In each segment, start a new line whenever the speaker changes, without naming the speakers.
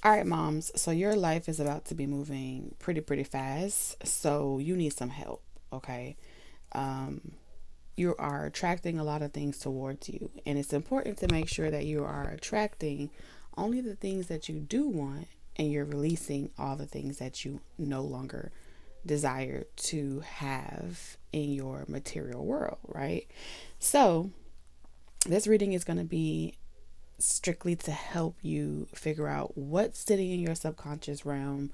All right, moms. So your life is about to be moving pretty fast. So you need some help. Okay. Um, you are attracting a lot of things towards you, and it's important to make sure that you are attracting only the things that you do want, and you're releasing all the things that you no longer desire to have in your material world, right? So this reading is going to be strictly to help you figure out what's sitting in your subconscious realm,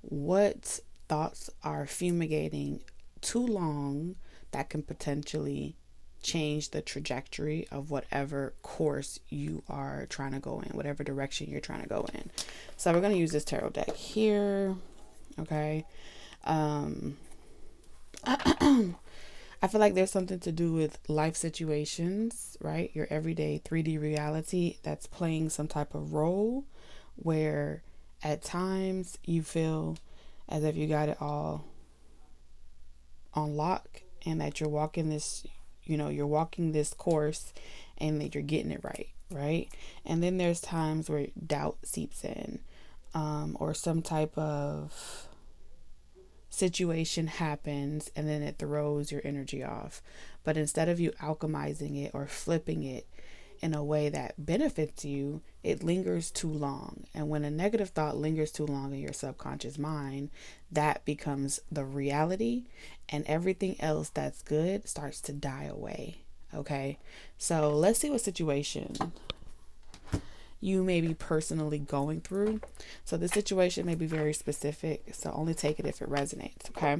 what thoughts are fumigating too long that can potentially change the trajectory of whatever course you are trying to go in, whatever direction you're trying to go in. So we're going to use this tarot deck here. Okay. Um, I feel like there's something to do with life situations, right? Your everyday 3D reality that's playing some type of role where at times you feel as if you got it all on lock, and that you're walking this, you're walking this course and that you're getting it right, right? And then there's times where doubt seeps in, or some type of situation happens and then it throws your energy off. But instead of you alchemizing it or flipping it in a way that benefits you, it lingers too long. And when a negative thought lingers too long in your subconscious mind, that becomes the reality, and everything else that's good starts to die away. Okay, so let's see what situation you may be personally going through. So the situation may be very specific, so only take it if it resonates. Okay.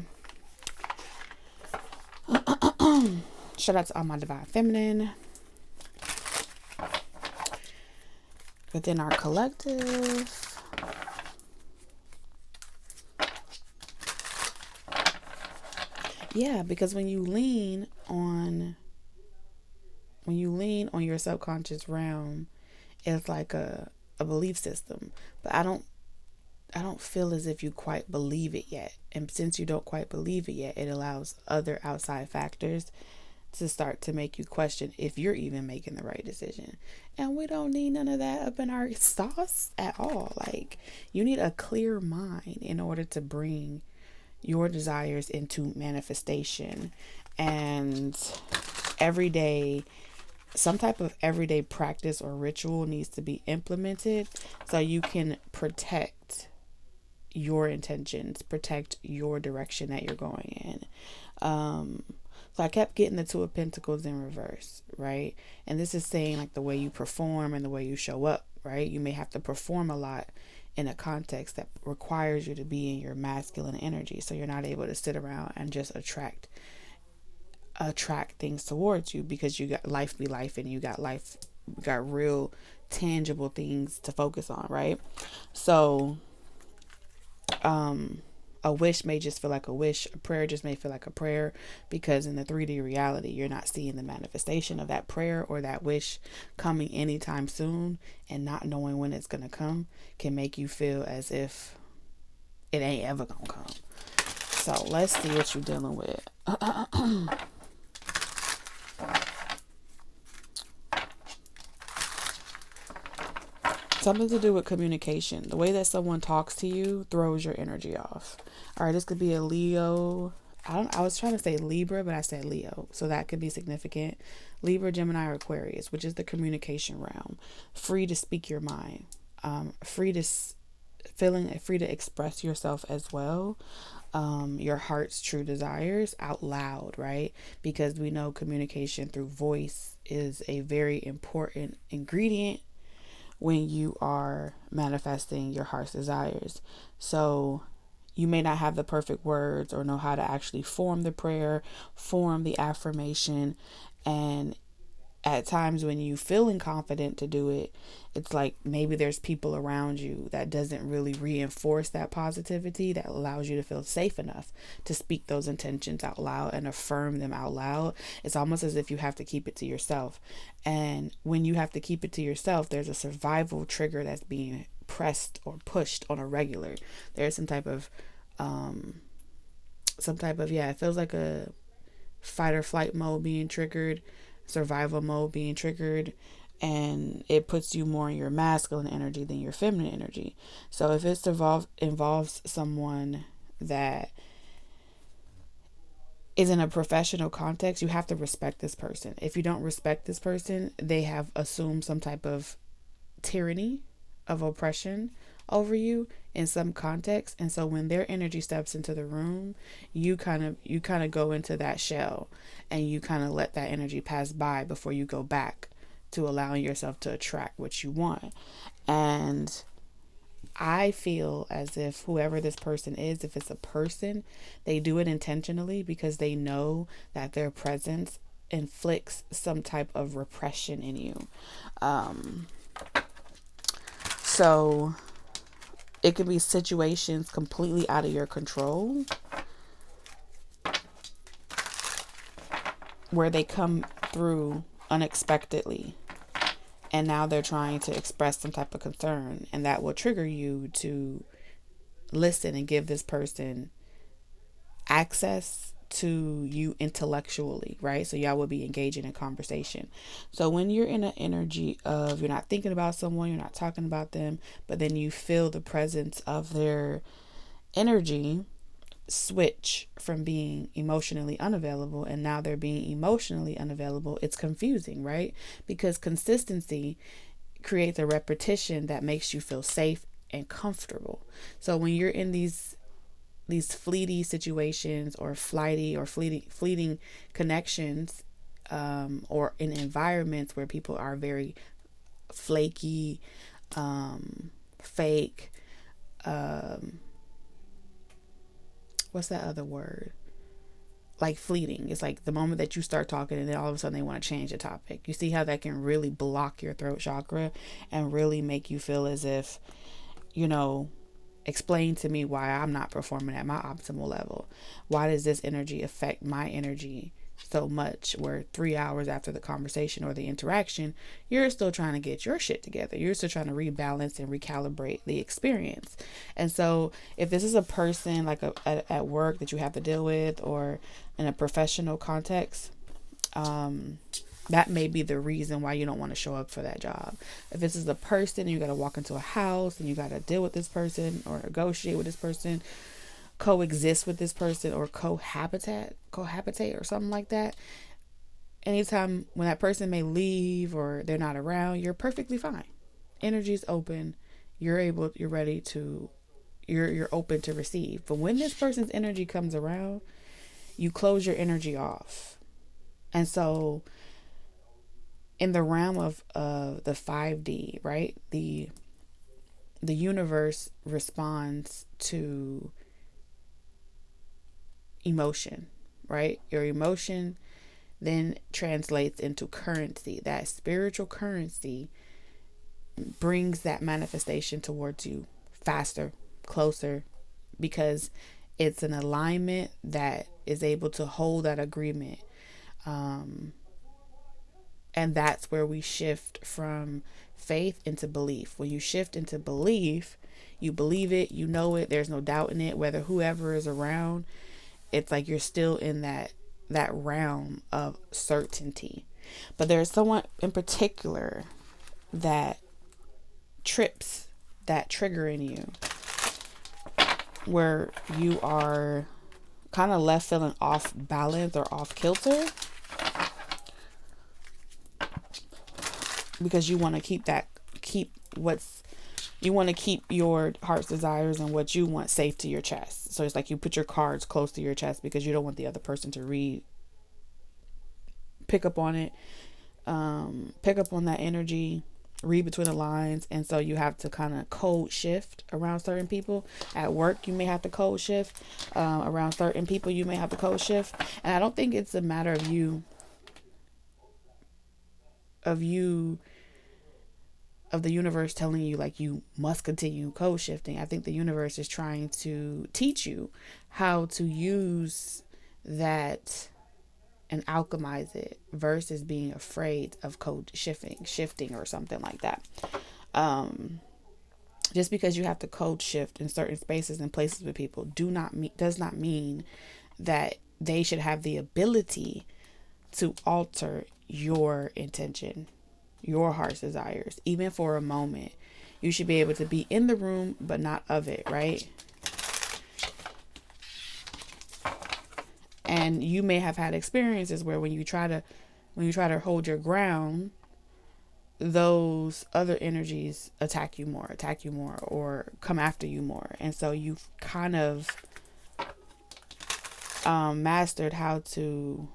Shout out to all my divine feminine within our collective. Yeah, because when you lean on your subconscious realm, it's like a belief system. But I don't feel as if you quite believe it yet. And since you don't quite believe it yet, it allows other outside factors to start to make you question if you're even making the right decision. And we don't need none of that up in our sauce at all. Like, you need a clear mind in order to bring your desires into manifestation. And every day, some type of everyday practice or ritual needs to be implemented so you can protect your intentions, protect your direction that you're going in. So I kept getting the Two of Pentacles in reverse, right? And this is saying like the way you perform and the way you show up, right? You may have to perform a lot in a context that requires you to be in your masculine energy, so you're not able to sit around and just attract things towards you, because you got life be life, and you got real tangible things to focus on, right? So a wish may just feel like a wish, a prayer just may feel like a prayer, because in the 3D reality you're not seeing the manifestation of that prayer or that wish coming anytime soon, and not knowing when it's going to come can make you feel as if it ain't ever gonna come. So let's see what you're dealing with. Something to do with communication. The way that someone talks to you throws your energy off. All right, this could be a Leo. I was trying to say Libra, but I said Leo. So that could be significant. Libra, Gemini, or Aquarius, which is the communication realm. Free to speak your mind. Free to express yourself as well. Your heart's true desires out loud, right? Because we know communication through voice is a very important ingredient when you are manifesting your heart's desires. So you may not have the perfect words or know how to actually form the prayer, form the affirmation, and at times when you feeling confident to do it, it's like maybe there's people around you that doesn't really reinforce that positivity that allows you to feel safe enough to speak those intentions out loud and affirm them out loud. It's almost as if you have to keep it to yourself. And when you have to keep it to yourself, there's a survival trigger that's being pressed or pushed on a regular. There's some type of it feels like a fight or flight mode being triggered, survival mode being triggered, and it puts you more in your masculine energy than your feminine energy. So if it involves someone that is in a professional context, you have to respect this person. If you don't respect this person, they have assumed some type of tyranny, of oppression over you in some context. And so when their energy steps into the room, you kind of go into that shell, and you kind of let that energy pass by before you go back to allowing yourself to attract what you want. And I feel as if whoever this person is, if it's a person, they do it intentionally because they know that their presence inflicts some type of repression in you. So it could be situations completely out of your control where they come through unexpectedly, and now they're trying to express some type of concern, and that will trigger you to listen and give this person access to you intellectually, right? So y'all will be engaging in conversation. So when you're in an energy of, you're not thinking about someone, you're not talking about them, but then you feel the presence of their energy switch from being emotionally unavailable, and now they're being emotionally unavailable, it's confusing, right? Because consistency creates a repetition that makes you feel safe and comfortable. So when you're in these fleety situations, or fleeting connections, or in environments where people are very flaky, fake, what's that other word? Like fleeting. It's like the moment that you start talking and then all of a sudden they want to change the topic. You see how that can really block your throat chakra and really make you feel as if, explain to me why I'm not performing at my optimal level. Why does this energy affect my energy so much, where 3 hours after the conversation or the interaction, you're still trying to get your shit together. You're still trying to rebalance and recalibrate the experience. And so if this is a person like at work that you have to deal with, or in a professional context, that may be the reason why you don't want to show up for that job. If this is a person, you got to walk into a house and you got to deal with this person, or negotiate with this person, coexist with this person, or cohabitate or something like that. Anytime when that person may leave or they're not around, you're perfectly fine. Energy's open. You're open to receive. But when this person's energy comes around, you close your energy off. And so in the realm of the 5D, right? The universe responds to emotion, right? Your emotion then translates into currency. That spiritual currency brings that manifestation towards you faster, closer, because it's an alignment that is able to hold that agreement. And that's where we shift from faith into belief. When you shift into belief, you believe it, you know it, there's no doubt in it, whether whoever is around, it's like you're still in that realm of certainty. But there's someone in particular that trips that trigger in you, where you are kind of left feeling off balance or off kilter, because you want to keep your heart's desires and what you want safe to your chest. So it's like you put your cards close to your chest because you don't want the other person to pick up on it, pick up on that energy, read between the lines. And so you have to kind of code shift around certain people. At work, you may have to code shift. Around certain people, you may have to code shift. And I don't think it's a matter of the universe telling you like you must continue code shifting. I think the universe is trying to teach you how to use that and alchemize it, versus being afraid of code shifting or something like that. Just because you have to code shift in certain spaces and places with people does not mean that they should have the ability to alter your intention. your heart's desires, even for a moment. You should be able to be in the room, but not of it, right? And you may have had experiences where when you try to hold your ground, those other energies attack you more, or come after you more. And so you've kind of mastered how to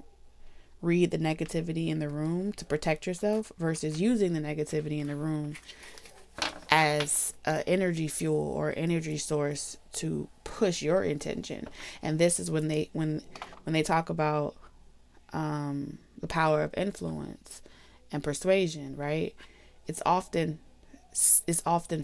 read the negativity in the room to protect yourself versus using the negativity in the room as an energy fuel or energy source to push your intention. And this is when they talk about the power of influence and persuasion, right? It's often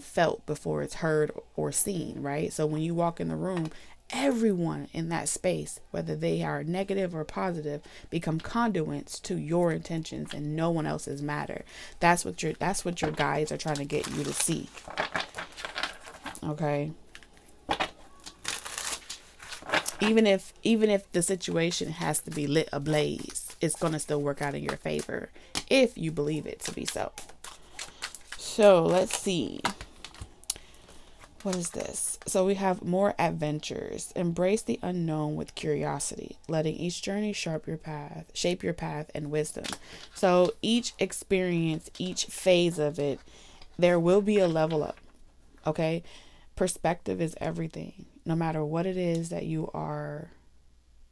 felt before it's heard or seen, right? So when you walk in the room, everyone in that space, whether they are negative or positive, become conduits to your intentions, and no one else's matter. That's what your guides are trying to get you to see. Okay. Even if the situation has to be lit ablaze, it's going to still work out in your favor if you believe it to be so. So let's see. What is this? So we have more adventures. Embrace the unknown with curiosity, letting each journey shape your path and wisdom. So each experience, each phase of it, there will be a level up. Okay? Perspective is everything. No matter what it is that you are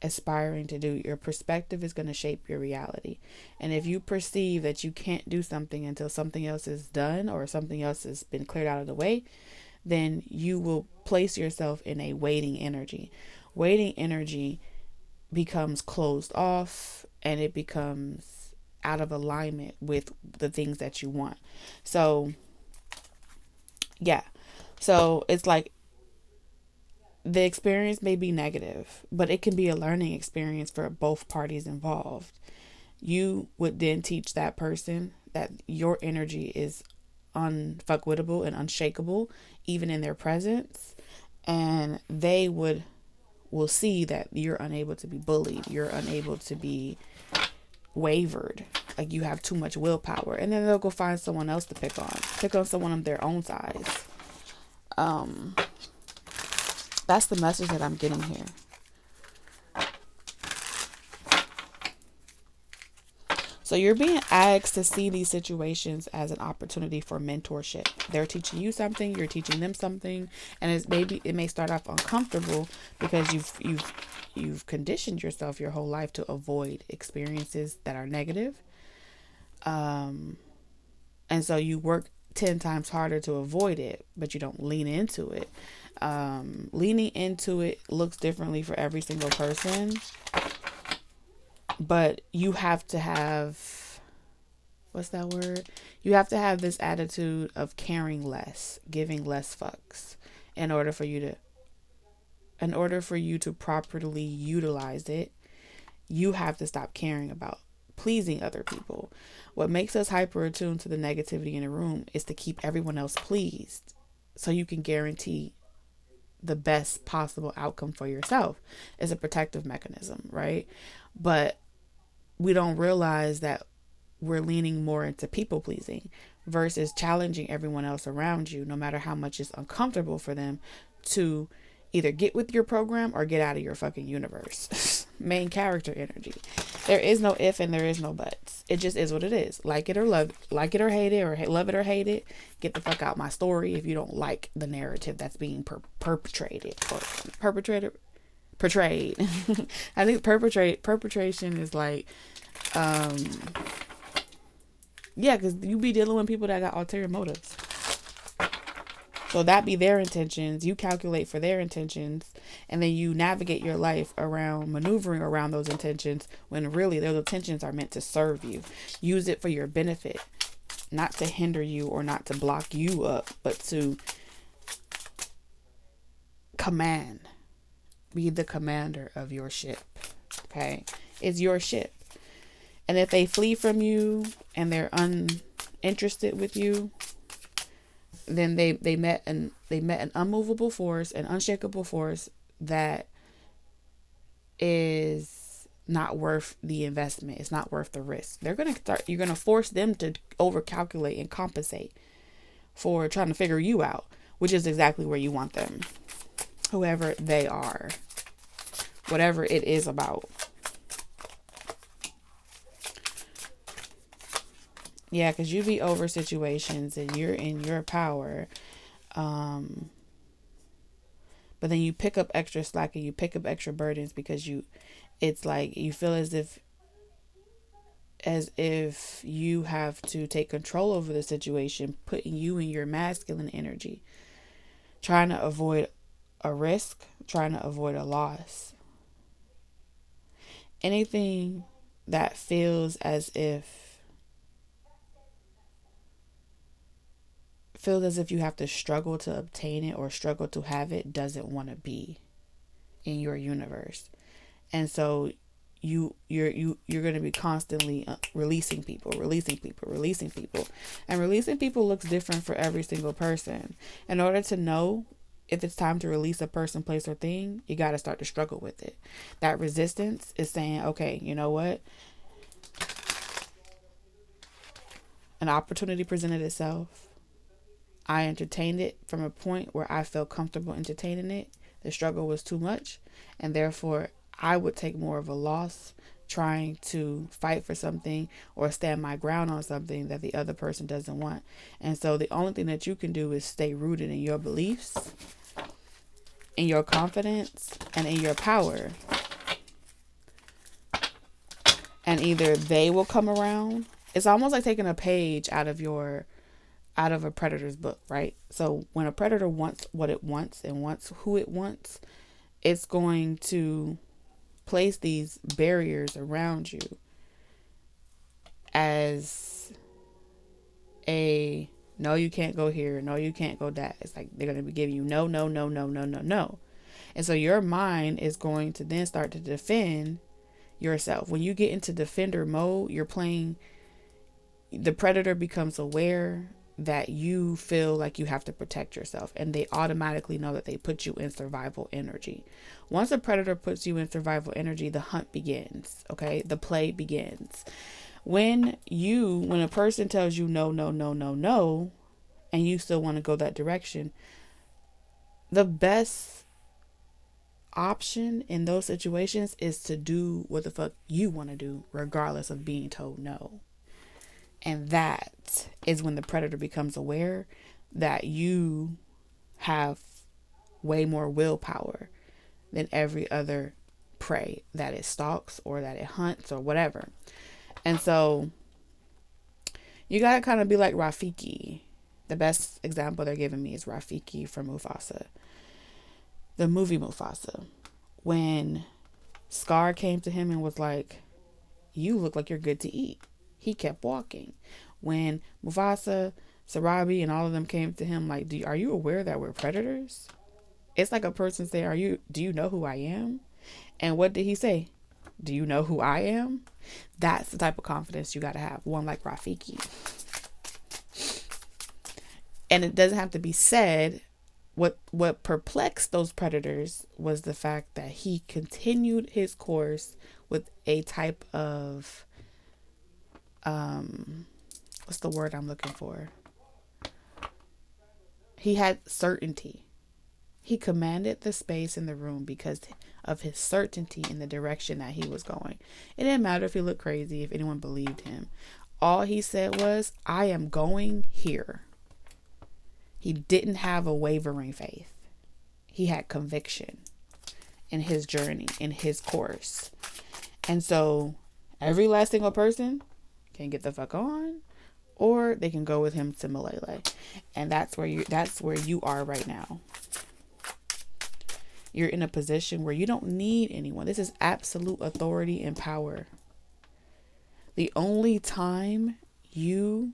aspiring to do, your perspective is going to shape your reality. And if you perceive that you can't do something until something else is done or something else has been cleared out of the way, then you will place yourself in a waiting energy. Waiting energy becomes closed off, and it becomes out of alignment with the things that you want. So, yeah. So it's like the experience may be negative, but it can be a learning experience for both parties involved. You would then teach that person that your energy is unfuckwittable and unshakable, even in their presence, and they will see that you're unable to be bullied, you're unable to be wavered, like you have too much willpower, and then they'll go find someone else to pick on someone of their own size. That's the message that I'm getting here. So you're being asked to see these situations as an opportunity for mentorship. They're teaching you something, you're teaching them something, and it may start off uncomfortable because you've conditioned yourself your whole life to avoid experiences that are negative. And so you work 10 times harder to avoid it, but you don't lean into it. Leaning into it looks differently for every single person. But you have to have, what's that word? You have to have this attitude of caring less, giving less fucks in order for you to properly utilize it. You have to stop caring about pleasing other people. What makes us hyper attuned to the negativity in the room is to keep everyone else pleased so you can guarantee the best possible outcome for yourself. It's a protective mechanism, right? But we don't realize that we're leaning more into people pleasing versus challenging everyone else around you, no matter how much it's uncomfortable for them, to either get with your program or get out of your fucking universe. Main character energy. There is no if and there is no buts. It just is what it is. Like it or hate it, or love it or hate it. Get the fuck out my story if you don't like the narrative that's being portrayed. I think perpetration is like, yeah, because you be dealing with people that got ulterior motives. So that be their intentions. You calculate for their intentions, and then you navigate your life around maneuvering around those intentions when really those intentions are meant to serve you. Use it for your benefit, not to hinder you or not to block you up, but to command. Be the commander of your ship. Okay? It's your ship. And if they flee from you and they're uninterested with you, then they met an unmovable force, an unshakable force that is not worth the investment. It's not worth the risk. You're going to force them to overcalculate and compensate for trying to figure you out, which is exactly where you want them. Whoever they are, whatever it is about. Yeah, because you be over situations and you're in your power. But then you pick up extra slack and you pick up extra burdens because it's like you feel as if you have to take control over the situation, putting you in your masculine energy, trying to avoid a risk, trying to avoid a loss. Anything that feels as if you have to struggle to obtain it or struggle to have it doesn't want to be in your universe. And so you're going to be constantly releasing people. And releasing people looks different for every single person. In order to know if it's time to release a person, place, or thing, you got to start to struggle with it. That resistance is saying, okay, you know what? An opportunity presented itself. I entertained it from a point where I felt comfortable entertaining it. The struggle was too much, and therefore I would take more of a loss trying to fight for something or stand my ground on something that the other person doesn't want. And so the only thing that you can do is stay rooted in your beliefs, in your confidence, and in your power. And either they will come around. It's almost like taking a page out of a predator's book, right? So when a predator wants what it wants and wants who it wants, it's going to place these barriers around you as a no, you can't go here, no, you can't go that. It's like they're going to be giving you no. And so your mind is going to then start to defend yourself. When you get into defender mode, the predator becomes aware that you feel like you have to protect yourself, and they automatically know that they put you in survival energy. Once a predator puts you in survival energy, the hunt begins, okay? The play begins. When a person tells you no, and you still want to go that direction, the best option in those situations is to do what the fuck you want to do, regardless of being told no. And that is when the predator becomes aware that you have way more willpower than every other prey that it stalks or that it hunts or whatever. And so you got to kind of be like Rafiki. The best example they're giving me is Rafiki from Mufasa. The movie Mufasa. When Scar came to him and was like, you look like you're good to eat, he kept walking. When Mufasa, Sarabi, and all of them came to him like, are you aware that we're predators? It's like a person saying, do you know who I am? And what did he say? Do you know who I am? That's the type of confidence you got to have. One like Rafiki. And it doesn't have to be said. What perplexed those predators was the fact that he continued his course with a type of what's the word I'm looking for? He had certainty. He commanded the space in the room because of his certainty in the direction that he was going. It didn't matter if he looked crazy, if anyone believed him. All he said was, I am going here. He didn't have a wavering faith. He had conviction in his journey, in his course. And so every last single person can get the fuck on, or they can go with him to Malele. And that's where you are right now. You're in a position where you don't need anyone. This is absolute authority and power. The only time you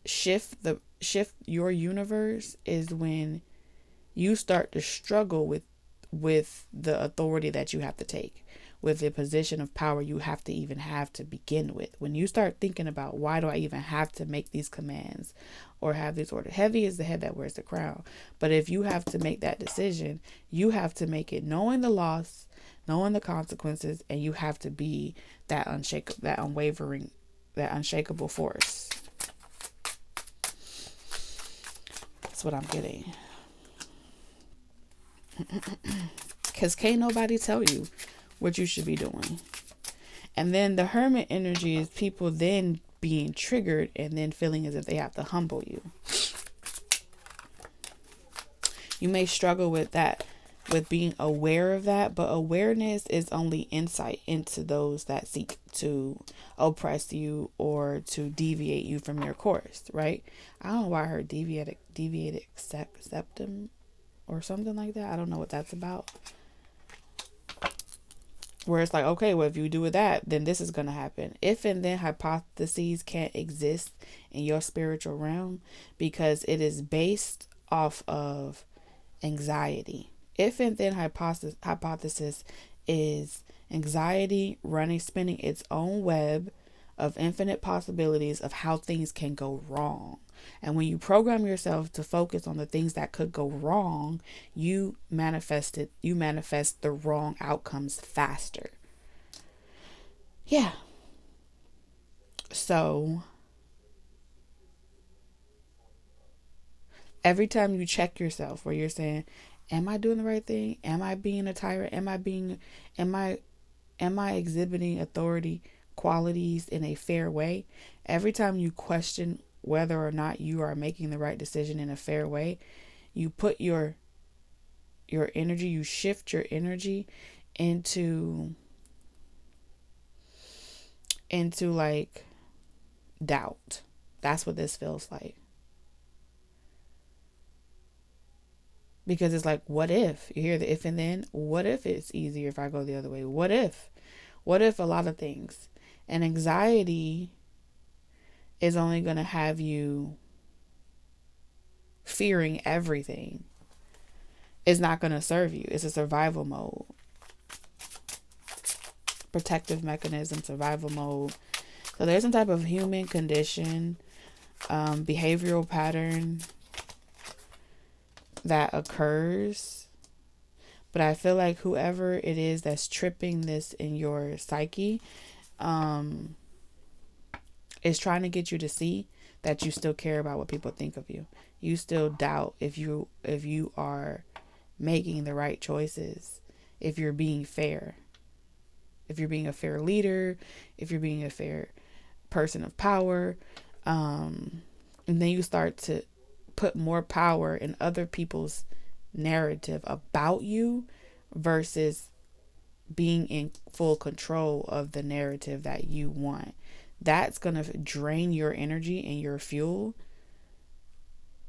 shift your universe is when you start to struggle with the authority that you have to take, with the position of power you have to even have to begin with. When you start thinking about, why do I even have to make these commands or have these orders? Heavy is the head that wears the crown. But if you have to make that decision, you have to make it knowing the loss, knowing the consequences, and you have to be that unwavering, that unshakable force. That's what I'm getting. Because can't nobody tell you what you should be doing. And then the hermit energy is people then being triggered and then feeling as if they have to humble you. You may struggle with that, with being aware of that, but awareness is only insight into those that seek to oppress you or to deviate you from your course, right? I don't know why I heard deviated septum or something like that. I don't know what that's about. Where it's like, okay, well, if you do that, then this is going to happen. If and then hypotheses can't exist in your spiritual realm because it is based off of anxiety. If and then hypothesis is anxiety spinning its own web of infinite possibilities of how things can go wrong. And when you program yourself to focus on the things that could go wrong, you manifest the wrong outcomes faster. Yeah. So every time you check yourself where you're saying, am I doing the right thing? Am I being a tyrant? Am I exhibiting authority qualities in a fair way? Every time you question whether or not you are making the right decision in a fair way, you put your energy, you shift your energy into like doubt. That's what this feels like. Because it's like, what if? You hear the if and then? What if it's easier if I go the other way? What if? What if a lot of things? And anxiety is only going to have you fearing everything. It's not going to serve you. It's a survival mode. Protective mechanism, survival mode. So there's some type of human condition, behavioral pattern that occurs. But I feel like whoever it is that's tripping this in your psyche is trying to get you to see that you still care about what people think of you. You still doubt if you are making the right choices, if you're being fair, if you're being a fair leader, if you're being a fair person of power. And then you start to put more power in other people's narrative about you versus being in full control of the narrative that you want. That's going to drain your energy and your fuel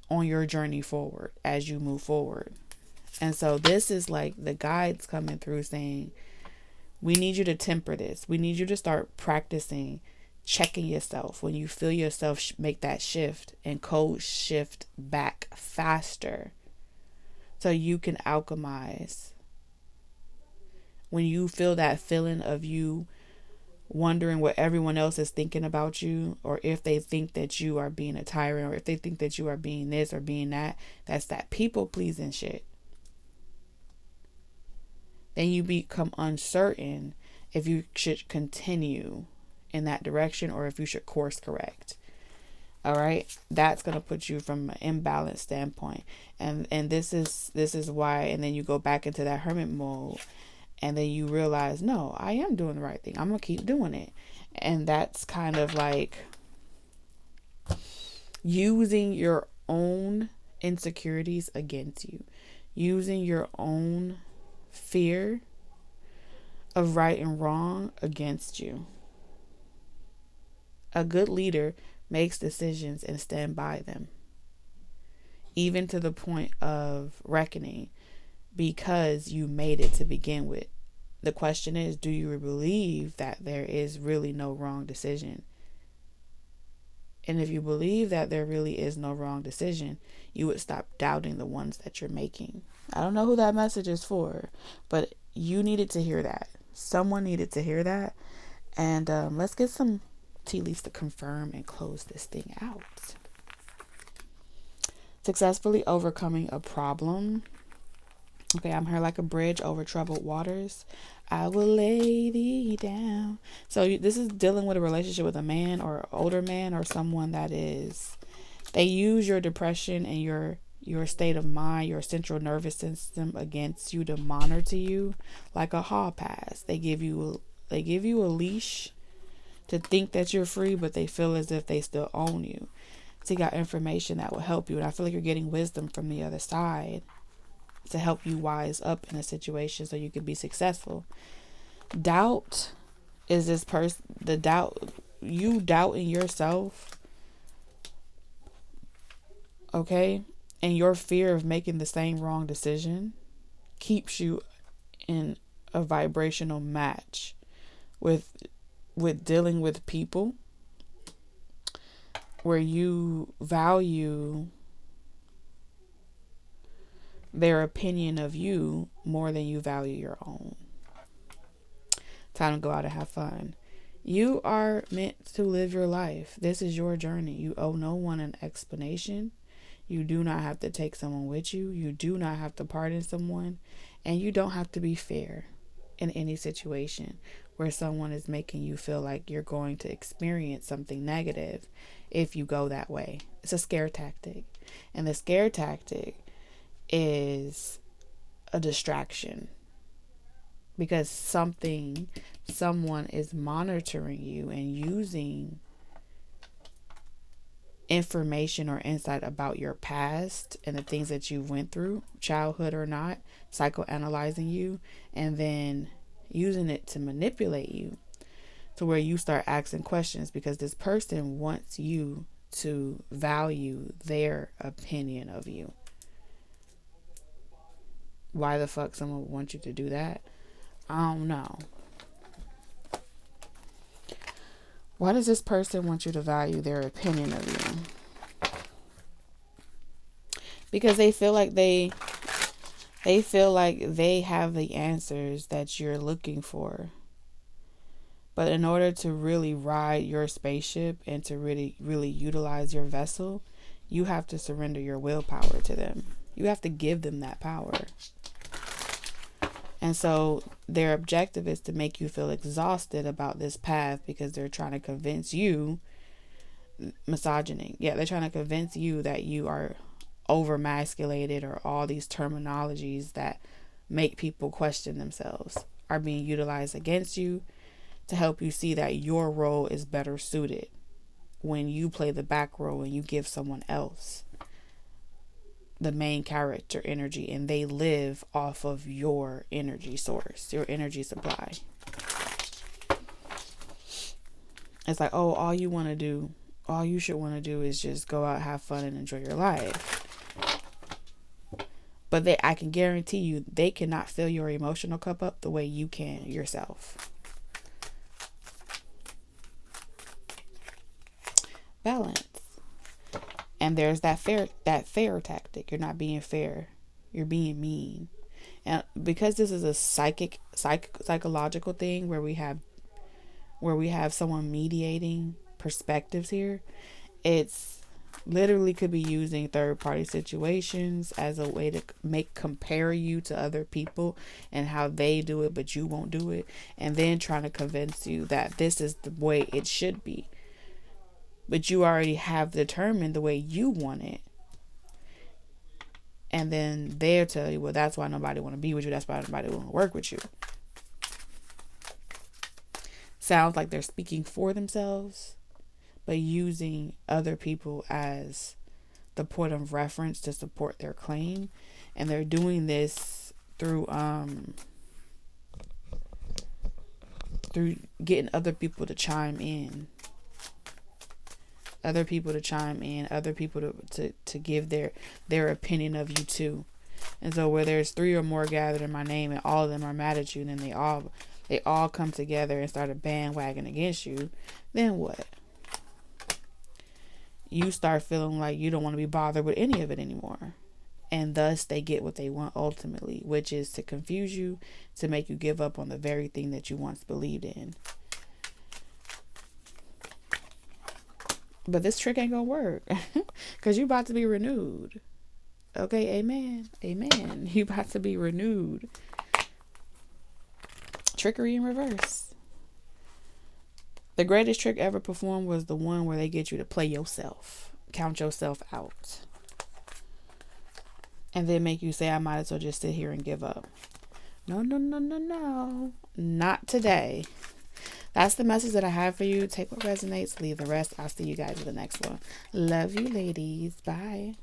on your journey forward as you move forward. And so this is like the guides coming through saying, we need you to temper this. We need you to start practicing checking yourself when you feel yourself make that shift and code shift back faster so you can alchemize. When you feel that feeling of you wondering what everyone else is thinking about you, or if they think that you are being a tyrant, or if they think that you are being this or being that, that's that people pleasing shit. Then you become uncertain if you should continue in that direction or if you should course correct. All right, that's going to put you from an imbalanced standpoint. And this is why, and then you go back into that hermit mode, and then you realize, no, I am doing the right thing. I'm going to keep doing it. And that's kind of like using your own insecurities against you, using your own fear of right and wrong against you. A good leader makes decisions and stand by them, even to the point of reckoning, because you made it to begin with. The question is, do you believe that there is really no wrong decision? And if you believe that there really is no wrong decision, you would stop doubting the ones that you're making. I don't know who that message is for, but you needed to hear that. Someone needed to hear that. And let's get some tea leaves to confirm and close this thing out. Successfully overcoming a problem Okay, I'm here like a bridge over troubled waters. I will lay thee down. So this is dealing with a relationship with a man or older man or someone that is, they use your depression and your state of mind, your central nervous system against you to monitor you like a hall pass. They give you a leash to think that you're free, but they feel as if they still own you. So you got information that will help you, and I feel like you're getting wisdom from the other side to help you wise up in a situation so you can be successful. Doubt is this person, the doubt, you doubting yourself, okay, and your fear of making the same wrong decision keeps you in a vibrational match with dealing with people where you value their opinion of you more than you value your own. Time to go out and have fun. You are meant to live your life. This is your journey. You owe no one an explanation. You do not have to take someone with you. You do not have to pardon someone. And you don't have to be fair in any situation where someone is making you feel like you're going to experience something negative if you go that way. It's a scare tactic. And the scare tactic is a distraction because someone is monitoring you and using information or insight about your past and the things that you went through, childhood or not, psychoanalyzing you, and then using it to manipulate you to where you start asking questions because this person wants you to value their opinion of you. Why the fuck someone would want you to do that? I don't know. Why does this person want you to value their opinion of you? Because they feel like they have the answers that you're looking for. But in order to really ride your spaceship and to really, really utilize your vessel, you have to surrender your willpower to them. You have to give them that power. And so their objective is to make you feel exhausted about this path because they're trying to convince you, misogyny. Yeah, they're trying to convince you that you are overmasculated, or all these terminologies that make people question themselves are being utilized against you to help you see that your role is better suited when you play the back role and you give someone else the main character energy, and they live off of your energy source, your energy supply. It's like, oh, all you should want to do is just go out, have fun, and enjoy your life. But I can guarantee you, they cannot fill your emotional cup up the way you can yourself. Balance. And there's that fair tactic. You're not being fair. You're being mean. And because this is a psychological thing where we have someone mediating perspectives here, it's literally could be using third party situations as a way to compare you to other people and how they do it, but you won't do it. And then trying to convince you that this is the way it should be. But you already have determined the way you want it. And then they'll tell you, well, that's why nobody want to be with you. That's why nobody want to work with you. Sounds like they're speaking for themselves, but using other people as the point of reference to support their claim. And they're doing this through getting other people to chime in. Other people to give their opinion of you too. And so where there's 3 or more gathered in my name and all of them are mad at you, and then they all come together and start a bandwagon against you, then what? You start feeling like you don't want to be bothered with any of it anymore. And thus they get what they want ultimately, which is to confuse you, to make you give up on the very thing that you once believed in. But this trick ain't gonna work because you about to be renewed. Okay, amen. Amen. You about to be renewed. Trickery in reverse. The greatest trick ever performed was the one where they get you to play yourself. Count yourself out. And then make you say, I might as well just sit here and give up. No, no, no, no, no. Not today. That's the message that I have for you. Take what resonates, leave the rest. I'll see you guys in the next one. Love you, ladies. Bye.